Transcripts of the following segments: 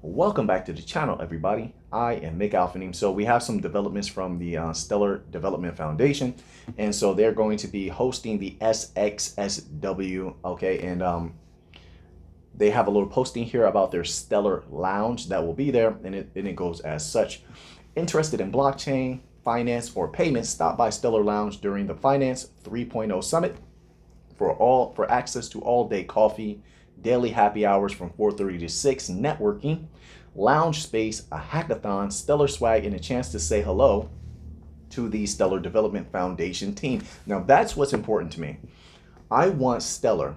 Welcome back to the channel, everybody. I am Auphanim. So we have some developments from the Stellar Development Foundation, and so they're going to be hosting the SXSW. Okay, and they have a little posting here about their Stellar Lounge that will be there, and it goes as such. Interested in blockchain, finance, or payments? Stop by Stellar Lounge during the Finance 3.0 Summit for access to all-day coffee, daily happy hours from 4:30 to 6, networking, lounge space, a hackathon, stellar swag, and a chance to say hello to the Stellar Development Foundation team. Now that's what's important to me. I want Stellar,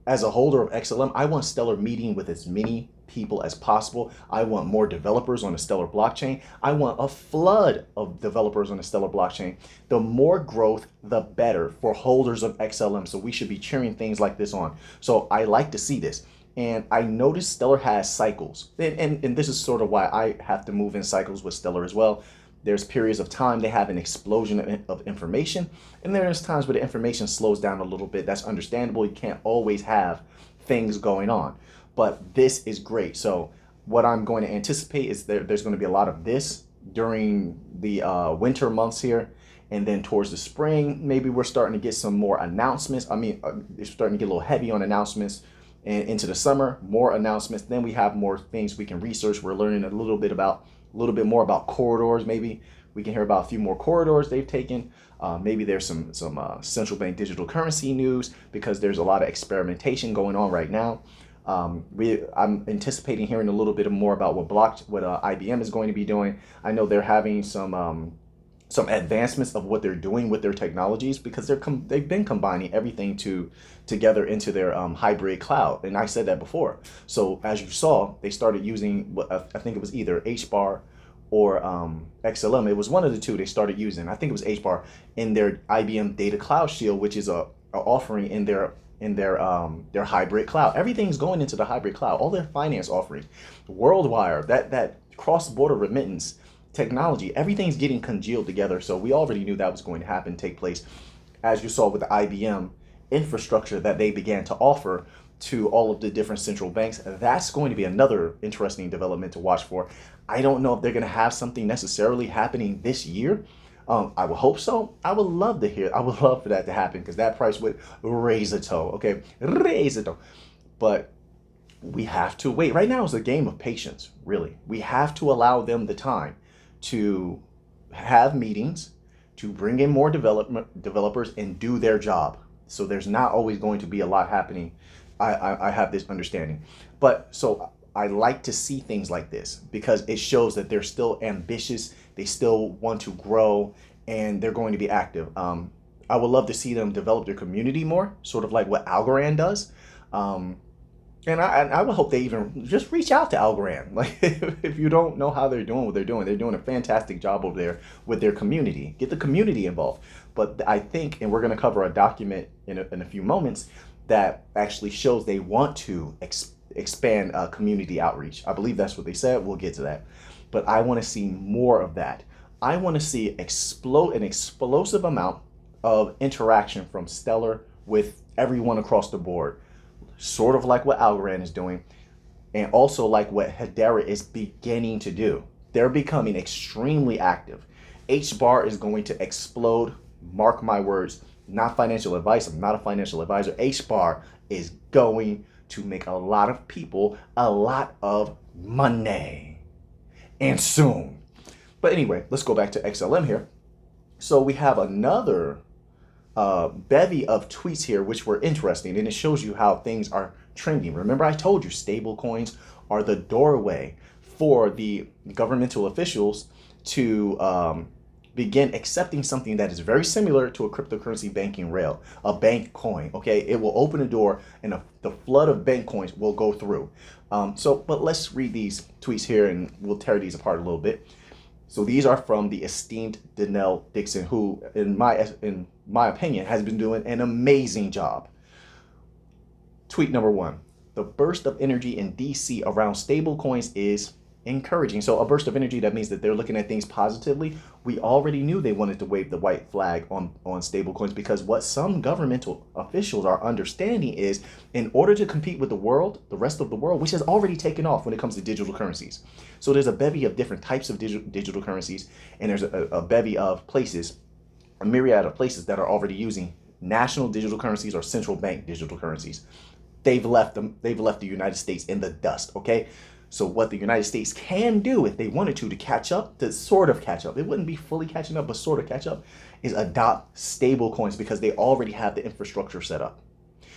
as a holder of XLM, I want Stellar meeting with as many people as possible. I want more developers on the Stellar blockchain. I want a flood of developers on the Stellar blockchain. The more growth, the better for holders of XLM. So we should be cheering things like this on. So I like to see this. And I noticed Stellar has cycles. And this is sort of why I have to move in cycles with Stellar as well. There's periods of time they have an explosion of information, and there's times where the information slows down a little bit. That's understandable. You can't always have things going on, but this is great. So what I'm going to anticipate is there's going to be a lot of this during the winter months here, and then towards the spring, maybe we're starting to get some more announcements. It's starting to get a little heavy on announcements. And into the summer, more announcements. Then we have more things we can research. We're learning a little bit more about corridors. Maybe we can hear about a few more corridors they've taken. Maybe there's some central bank digital currency news, because there's a lot of experimentation going on right now. I'm anticipating hearing a little bit more about what IBM is going to be doing. I know they're having some advancements of what they're doing with their technologies, because they've been combining everything together into their hybrid cloud. And I said that before. So as you saw, they started using what I think it was either HBAR or XLM. It was one of the two they started using. I think it was HBAR in their IBM Data Cloud Shield, which is a offering in their hybrid cloud. Everything's going into the hybrid cloud. All their finance offerings, WorldWire, that cross-border remittance technology, everything's getting congealed together. So we already knew that was going to take place, as you saw with the IBM infrastructure that they began to offer to all of the different central banks. That's going to be another interesting development to watch for. I don't know if they're going to have something necessarily happening this year. I would hope so. I would love for that to happen, because that price would raise a toe. Okay, raise a toe. But we have to wait. Right now is a game of patience, really. We have to allow them the time to have meetings, to bring in more developers and do their job. So there's not always going to be a lot happening. I have this understanding. But so I like to see things like this, because it shows that they're still ambitious. They still want to grow, and they're going to be active. I would love to see them develop their community more, sort of like what Algorand does. And I would hope they even just reach out to Algorand. Like, if you don't know how they're doing what they're doing a fantastic job over there with their community. Get the community involved. But I think, and we're going to cover a document in a few moments, that actually shows they want to expand community outreach. I believe that's what they said. We'll get to that. But I want to see more of that. I want to see an explosive amount of interaction from Stellar with everyone across the board. Sort of like what Algorand is doing, and also like what Hedera is beginning to do. They're becoming extremely active. HBAR is going to explode. Mark my words. Not financial advice. I'm not a financial advisor. HBAR is going to make a lot of people a lot of money, and soon. But anyway, let's go back to XLM here. So we have another bevy of tweets here, which were interesting, and it shows you how things are trending. Remember, I told you stable coins are the doorway for the governmental officials to begin accepting something that is very similar to a cryptocurrency banking rail, a bank coin. Okay, it will open a door, and the flood of bank coins will go through. But let's read these tweets here, and we'll tear these apart a little bit. So these are from the esteemed Denelle Dixon, who, in my opinion, has been doing an amazing job. Tweet number 1. The burst of energy in DC around stablecoins is encouraging. So a burst of energy, that means that they're looking at things positively. We already knew they wanted to wave the white flag on stable coins, because what some governmental officials are understanding is, in order to compete with the world, the rest of the world, which has already taken off when it comes to digital currencies. So there's a bevy of different types of digital currencies, and there's a bevy of places, a myriad of places that are already using national digital currencies or central bank digital currencies. They've left the United States in the dust, okay? So what the United States can do, if they wanted to catch up, to sort of catch up, it wouldn't be fully catching up, but sort of catch up, is adopt stable coins, because they already have the infrastructure set up.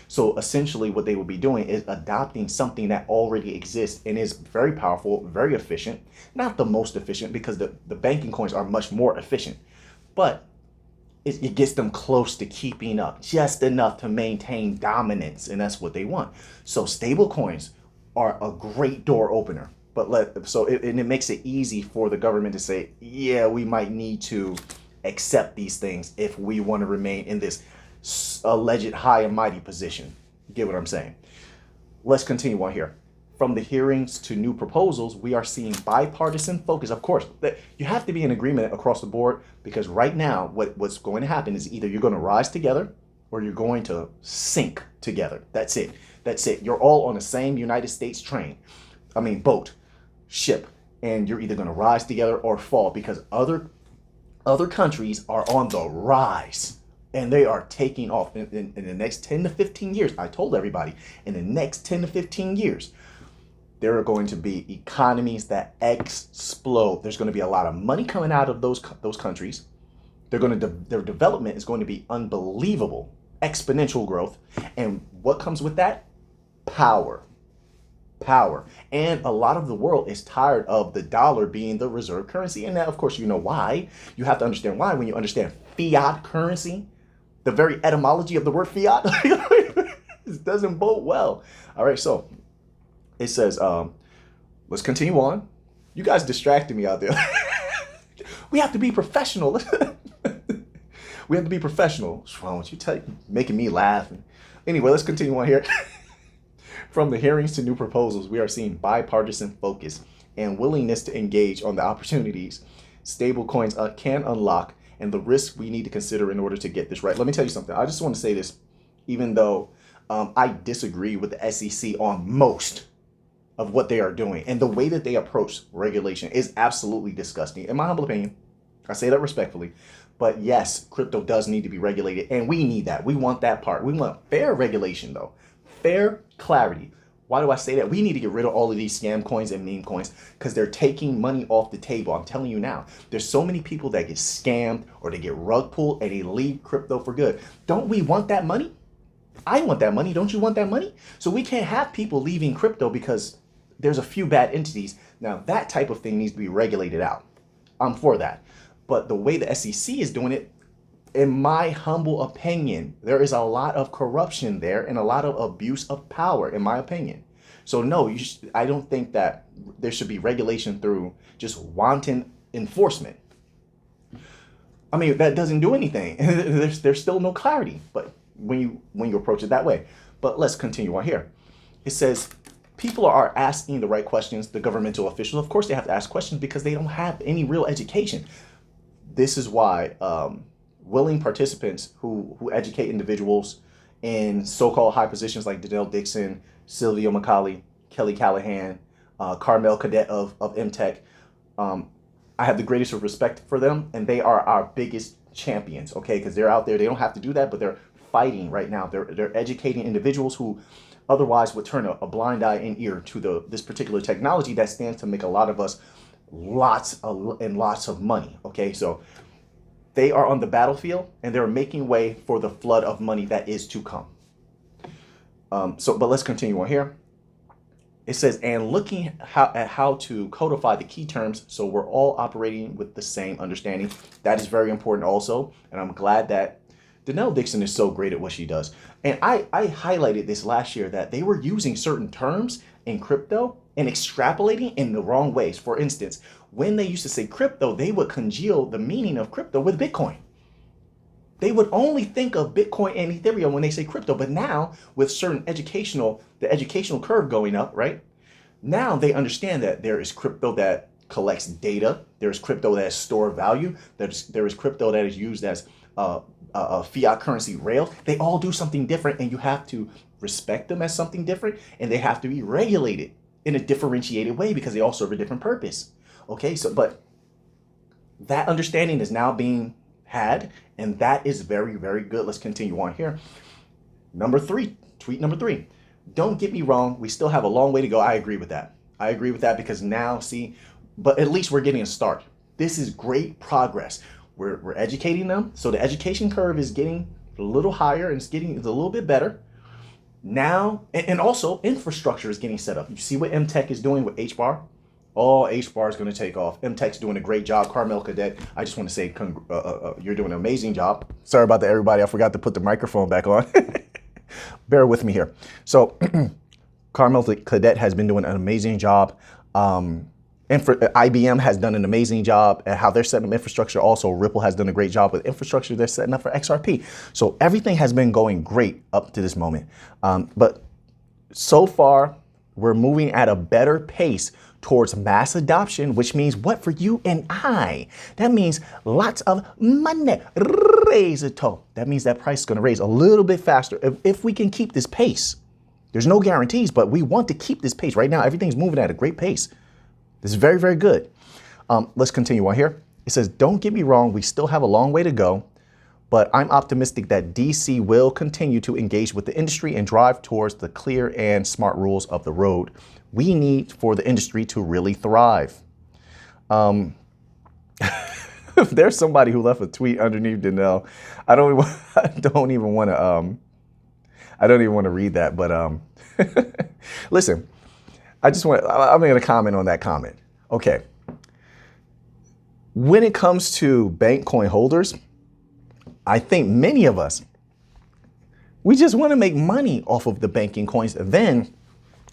So essentially what they will be doing is adopting something that already exists and is very powerful, very efficient. Not the most efficient, because the banking coins are much more efficient, but it gets them close to keeping up, just enough to maintain dominance, and that's what they want. So stable coins are a great door opener, and it makes it easy for the government to say, yeah, we might need to accept these things if we want to remain in this alleged high and mighty position. You get what I'm saying? Let's continue on here. From the hearings to new proposals, we are seeing bipartisan focus. Of course, you have to be in agreement across the board, because right now what's going to happen is either you're going to rise together or you're going to sink together. That's it. That's it. You're all on the same United States boat, ship, and you're either going to rise together or fall, because other countries are on the rise. And they are taking off in the next 10 to 15 years. I told everybody, in the next 10 to 15 years, there are going to be economies that explode. There's going to be a lot of money coming out of those countries. Their development is going to be unbelievable, exponential growth. And what comes with that? Power. And a lot of the world is tired of the dollar being the reserve currency. And now, of course, you know why. You have to understand why when you understand fiat currency. The very etymology of the word fiat it doesn't bode well. All right, so it says, let's continue on. You guys distracted me out there. We have to be professional. We have to be professional. What's wrong with you? Making me laugh. Anyway, let's continue on here. From the hearings to new proposals, we are seeing bipartisan focus and willingness to engage on the opportunities stablecoins can unlock and the risks we need to consider in order to get this right. Let me tell you something. I just want to say this, even though I disagree with the SEC on most of what they are doing, and the way that they approach regulation is absolutely disgusting, in my humble opinion. I say that respectfully. But yes, crypto does need to be regulated, and we need that. We want that part. We want fair regulation, though. Fair clarity. Why do I say that? We need to get rid of all of these scam coins and meme coins, because they're taking money off the table. I'm telling you now, there's so many people that get scammed or they get rug pulled and they leave crypto for good. Don't we want that money? I want that money. Don't you want that money? So we can't have people leaving crypto because there's a few bad entities. Now, that type of thing needs to be regulated out. I'm for that. But the way the SEC is doing it, in my humble opinion, there is a lot of corruption there and a lot of abuse of power, in my opinion. So no, I don't think that there should be regulation through just wanton enforcement. I mean, that doesn't do anything. There's still no clarity, but when you approach it that way. But let's continue on here. It says, people are asking the right questions, the governmental officials. Of course, they have to ask questions because they don't have any real education. This is why willing participants who educate individuals in so-called high positions like Denelle Dixon, Sylvia McCauley, Kelly Callahan, Carmel Cadet of MTech, I have the greatest of respect for them, and they are our biggest champions, okay? Because they're out there. They don't have to do that, but they're fighting right now. They're educating individuals who otherwise would turn a blind eye and ear to this particular technology that stands to make a lot of us lots of money, okay? So they are on the battlefield, and they're making way for the flood of money that is to come. But let's continue on here. It says, and looking at how to codify the key terms so we're all operating with the same understanding. That is very important also, and I'm glad that Denelle Dixon is so great at what she does. And I highlighted this last year that they were using certain terms in crypto and extrapolating in the wrong ways. For instance, when they used to say crypto, they would congeal the meaning of crypto with Bitcoin. They would only think of Bitcoin and Ethereum when they say crypto. But now with certain the educational curve going up, right? Now they understand that there is crypto that collects data. There's crypto that store value. There is crypto that is used as a fiat currency rail. They all do something different, and you have to respect them as something different, and they have to be regulated in a differentiated way because they all serve a different purpose. Okay, so but that understanding is now being had, and that is very, very good. Let's continue on here. Number 3, tweet number 3. Don't get me wrong, we still have a long way to go. I agree with that. I agree with that because now, see, but at least we're getting a start. This is great progress. We're educating them. So the education curve is getting a little higher and it's a little bit better. Now, and also infrastructure is getting set up. You see what MTech is doing with HBAR? Oh, HBAR is going to take off. MTech's doing a great job. Carmel Cadet, I just want to say you're doing an amazing job. Sorry about that, everybody. I forgot to put the microphone back on. Bear with me here. So Carmel Cadet has been doing an amazing job. IBM has done an amazing job at how they're setting up infrastructure. Also, Ripple has done a great job with infrastructure they're setting up for XRP. So everything has been going great up to this moment. But so far, we're moving at a better pace towards mass adoption, which means what for you and I? That means lots of money. Raise it to. That means that price is going to raise a little bit faster if we can keep this pace. There's no guarantees, but we want to keep this pace. Right now, everything's moving at a great pace. This is very, very good. Let's continue on here. It says, don't get me wrong, we still have a long way to go, but I'm optimistic that DC will continue to engage with the industry and drive towards the clear and smart rules of the road we need for the industry to really thrive. If there's somebody who left a tweet underneath Denelle, I don't even want to read that, but listen, I'm going to comment on that comment. Okay. When it comes to bank coin holders, I think many of us, we just want to make money off of the banking coins. Then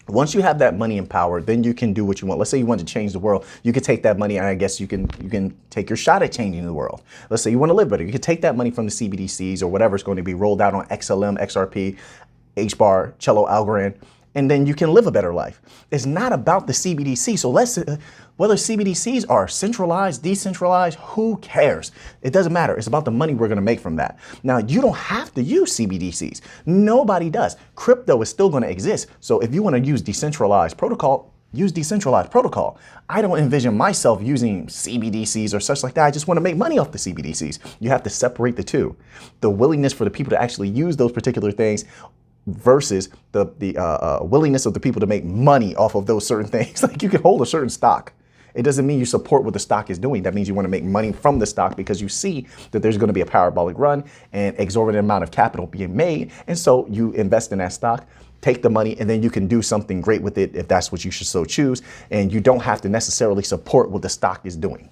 once you have that money and power, then you can do what you want. Let's say you want to change the world. You could take that money and I guess you can take your shot at changing the world. Let's say you want to live better. You could take that money from the CBDCs or whatever's going to be rolled out on XLM, XRP, HBAR, Cello, Algorand, and then you can live a better life. It's not about the CBDC. So whether CBDCs are centralized, decentralized, who cares? It doesn't matter. It's about the money we're going to make from that. Now, you don't have to use CBDCs. Nobody does. Crypto is still going to exist. So if you want to use decentralized protocol, use decentralized protocol. I don't envision myself using CBDCs or such like that. I just want to make money off the CBDCs. You have to separate the two. The willingness for the people to actually use those particular things versus the willingness of the people to make money off of those certain things. Like you can hold a certain stock. It doesn't mean you support what the stock is doing. That means you want to make money from the stock because you see that there's going to be a parabolic run and exorbitant amount of capital being made. And so you invest in that stock, take the money, and then you can do something great with it if that's what you should so choose. And you don't have to necessarily support what the stock is doing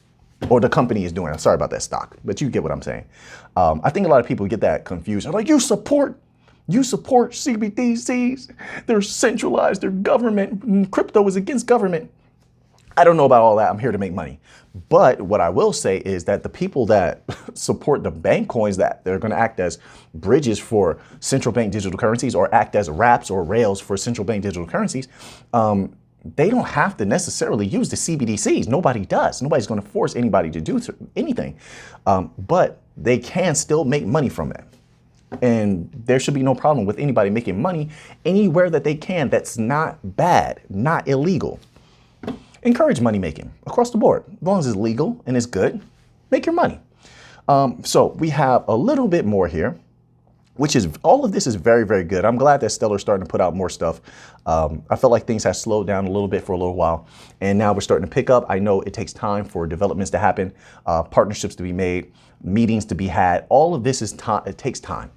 or the company is doing. I'm sorry about that stock, but you get what I'm saying. I think a lot of people get that confused. They're like, you support CBDCs. They're centralized, they're government. Crypto is against government. I don't know about all that. I'm here to make money. But what I will say is that the people that support the bank coins that they're going to act as bridges for central bank digital currencies or act as wraps or rails for central bank digital currencies, they don't have to necessarily use the CBDCs. Nobody does. Nobody's going to force anybody to do anything. But they can still make money from it. And there should be no problem with anybody making money anywhere that they can. That's not bad, not illegal. Encourage money making across the board. As long as it's legal and it's good, make your money. So we have a little bit more here, which is all of this is very, very good. I'm glad that Stellar's starting to put out more stuff. I felt like things have slowed down a little bit for a little while, and now we're starting to pick up. I know it takes time for developments to happen, partnerships to be made, meetings to be had. All of this is time. It takes time.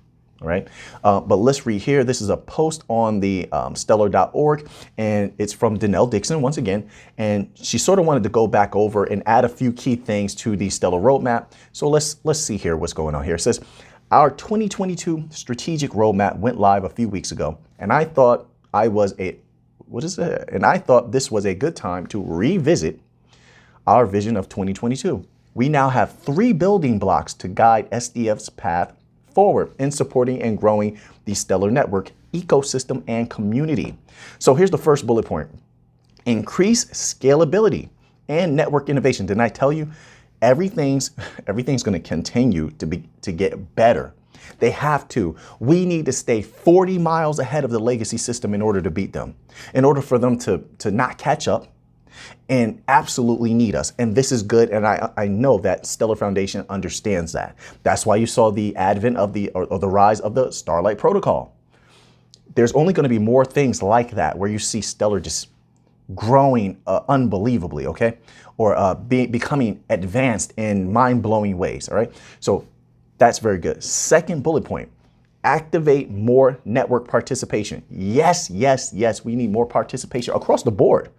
All right. But let's read here. This is a post on the stellar.org, and it's from Denelle Dixon once again. And she sort of wanted to go back over and add a few key things to the Stellar roadmap. So let's see here what's going on here. It says our 2022 strategic roadmap went live a few weeks ago, and I thought this was a good time to revisit our vision of 2022. We now have 3 building blocks to guide SDF's path forward in supporting and growing the Stellar network, ecosystem, and community. So here's the first bullet point. increase scalability and network innovation. Didn't I tell you? Everything's going to continue to get better. They have to. We need to stay 40 miles ahead of the legacy system in order to beat them, in order for them to not catch up and absolutely need us. And this is good. And I know that Stellar Foundation understands that. That's why you saw the advent of the rise of the Starlight Protocol. There's only going to be more things like that where you see Stellar just growing unbelievably, okay? Or becoming advanced in mind-blowing ways, all right? So that's very good. Second bullet point, activate more network participation. Yes, yes, yes, we need more participation across the board.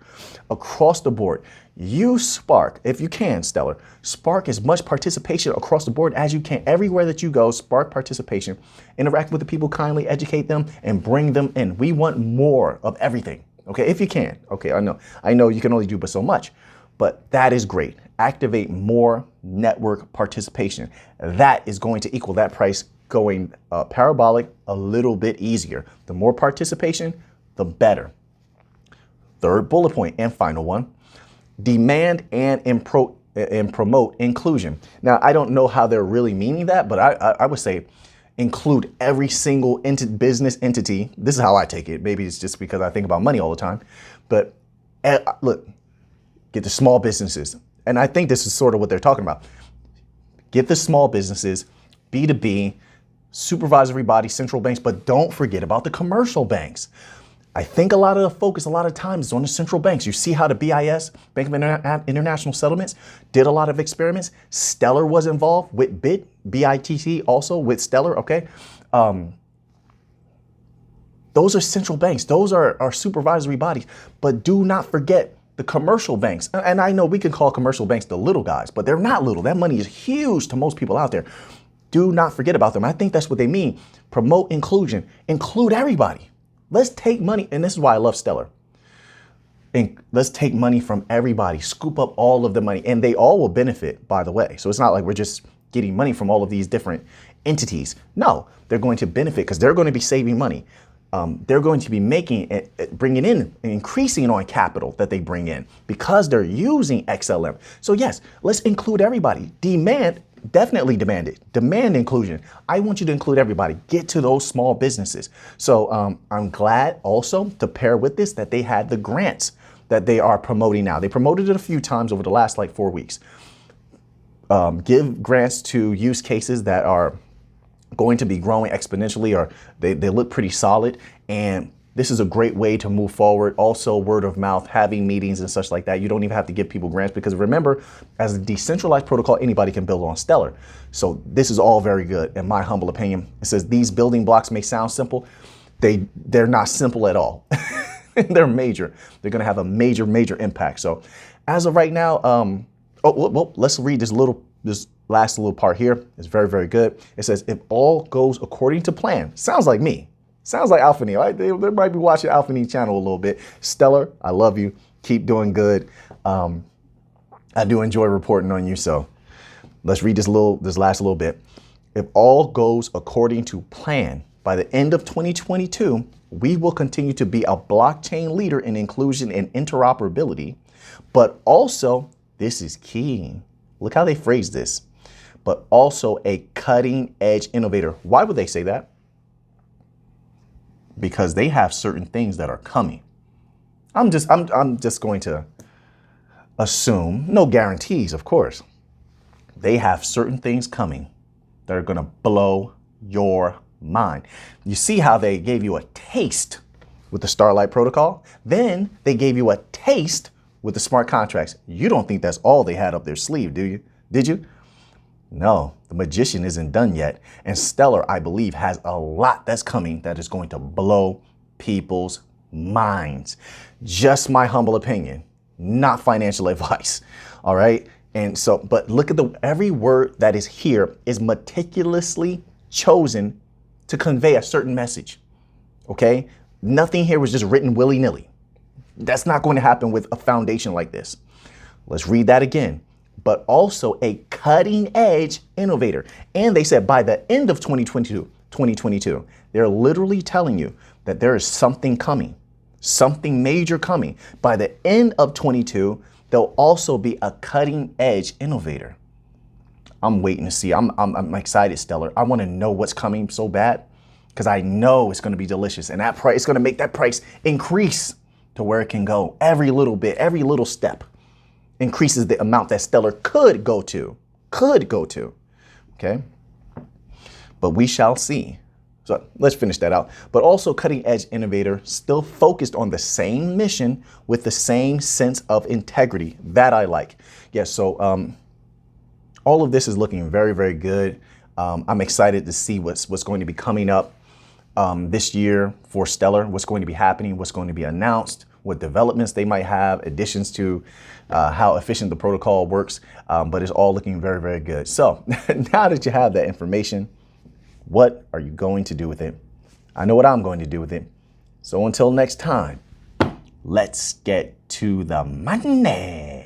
Across the board. Use Spark, if you can, Stellar. Spark as much participation across the board as you can. Everywhere that you go, spark participation. Interact with the people kindly, educate them, and bring them in. We want more of everything. Okay, if you can. Okay, I know you can only do but so much, but that is great. Activate more network participation. That is going to equal that price going parabolic a little bit easier. The more participation, the better. Third bullet point and final one, demand and promote inclusion. Now, I don't know how they're really meaning that, but I would say include every single business entity. This is how I take it. Maybe it's just because I think about money all the time. But look, get the small businesses. And I think this is sort of what they're talking about. Get the small businesses, B2B, supervisory bodies, central banks, but don't forget about the commercial banks. I think a lot of the focus, a lot of times is on the central banks. You see how the BIS, Bank of International Settlements, did a lot of experiments. Stellar was involved with BITC also with Stellar, okay? Those are central banks. Those are supervisory bodies. But do not forget the commercial banks. And I know we can call commercial banks the little guys, but they're not little. That money is huge to most people out there. Do not forget about them. I think that's what they mean. Promote inclusion. Include everybody. Let's take money, and this is why I love Stellar. And let's take money from everybody, scoop up all of the money, and they all will benefit, by the way. So it's not like we're just getting money from all of these different entities. No, they're going to benefit because they're going to be saving money. They're going to be bringing in, increasing on capital that they bring in because they're using XLM. So yes, let's include everybody. Definitely demand it. Demand inclusion. I want you to include everybody. Get to those small businesses. So I'm glad also to pair with this that they had the grants that they are promoting now. They promoted it a few times over the last 4 weeks. Give grants to use cases that are going to be growing exponentially, or they look pretty solid. And this is a great way to move forward. Also, word of mouth, having meetings and such like that. You don't even have to give people grants because remember, as a decentralized protocol, anybody can build on Stellar. So this is all very good, in my humble opinion. It says these building blocks may sound simple. They're not simple at all. They're major. They're going to have a major impact. So as of right now, let's read this last little part here. It's very good. It says, if all goes according to plan. Sounds like me. Sounds like Auphanim. Right? They might be watching Auphanim channel a little bit. Stellar, I love you. Keep doing good. I do enjoy reporting on you. So let's read this last little bit. If all goes according to plan, by the end of 2022, we will continue to be a blockchain leader in inclusion and interoperability, but also, this is key. Look how they phrase this, but also a cutting edge innovator. Why would they say that? Because they have certain things that are coming. I'm just going to assume, no guarantees, of course. They have certain things coming that are going to blow your mind. You see how they gave you a taste with the Starlight Protocol? Then they gave you a taste with the smart contracts. You don't think that's all they had up their sleeve, do you? Did you? No, the magician isn't done yet. And Stellar, I believe, has a lot that's coming that is going to blow people's minds. Just my humble opinion, not financial advice. All right. And so, but look at every word that is here is meticulously chosen to convey a certain message. Okay. Nothing here was just written willy-nilly. That's not going to happen with a foundation like this. Let's read that again. But also a cutting edge innovator. And they said by the end of 2022, they're literally telling you that there is something coming. something major coming. By the end of 22, they'll also be a cutting edge innovator. I'm waiting to see. I'm excited, Stellar. I want to know what's coming so bad because I know it's going to be delicious, and that price is going to make that price increase to where it can go. Every little bit, every little step increases the amount that Stellar could go to. Okay. But we shall see. So let's finish that out. But also cutting edge innovator, still focused on the same mission with the same sense of integrity that I like. Yes. So all of this is looking very, very good. I'm excited to see what's going to be coming up this year for Stellar, what's going to be happening, what's going to be announced, what developments they might have, additions to how efficient the protocol works. But it's all looking very, very good. So now that you have that information, what are you going to do with it? I know what I'm going to do with it. So until next time, let's get to the money.